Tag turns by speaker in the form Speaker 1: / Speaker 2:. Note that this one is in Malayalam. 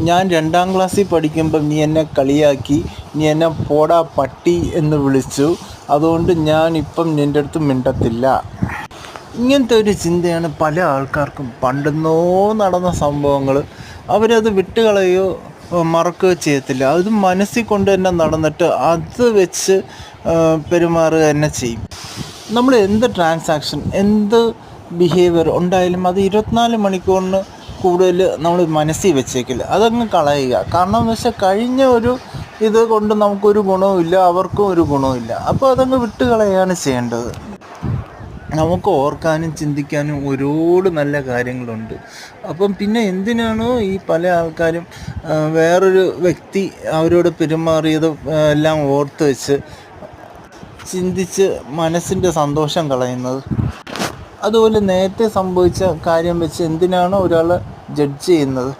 Speaker 1: ഞാൻ 2ാം ക്ലാസ്സിൽ പഠിക്കുമ്പം നീ എന്നെ കളിയാക്കി, നീ എന്നെ പോടാ പട്ടി എന്ന് വിളിച്ചു, അതുകൊണ്ട് ഞാനിപ്പം നിൻ്റെ അടുത്ത് മിണ്ടത്തില്ല. ഇങ്ങനത്തെ ഒരു ചിന്തയാണ് പല ആൾക്കാർക്കും. പണ്ടെന്നോ നടന്ന സംഭവങ്ങൾ അവരത് വിട്ടുകളയോ മറക്കുകയോ ചെയ്യത്തില്ല. അത് മനസ്സിൽ കൊണ്ട് തന്നെ നടന്നിട്ട് അത് വെച്ച് പെരുമാറുക തന്നെ ചെയ്യും. നമ്മൾ എന്ത് ട്രാൻസാക്ഷൻ, എന്ത് ബിഹേവിയർ ഉണ്ടായാലും അത് 24 മണിക്കൂറിന് കൂടുതൽ നമ്മൾ മനസ്സിൽ വെച്ചേക്കില്ല. അതങ്ങ് കളയുക. കാരണം എന്ന് വെച്ചാൽ കഴിഞ്ഞ ഒരു ഇത് കൊണ്ട് നമുക്കൊരു ഗുണവുമില്ല, അവർക്കും ഒരു ഗുണവുമില്ല. അപ്പോൾ അതങ്ങ് വിട്ട് കളയുകയാണ് ചെയ്യേണ്ടത്. നമുക്ക് ഓർക്കാനും ചിന്തിക്കാനും ഒരുപാട് നല്ല കാര്യങ്ങളുണ്ട്. അപ്പം പിന്നെ എന്തിനാണോ ഈ പല ആൾക്കാരും വേറൊരു വ്യക്തി അവരോട് പെരുമാറിയത് എല്ലാം ഓർത്ത് വെച്ച് ചിന്തിച്ച് മനസ്സിൻ്റെ സന്തോഷം കളയുന്നത്? അതുപോലെ നേരത്തെ സംഭവിച്ച കാര്യം വെച്ച് എന്തിനാണോ ഒരാളെ ജഡ്ജ് ചെയ്യുന്നത്?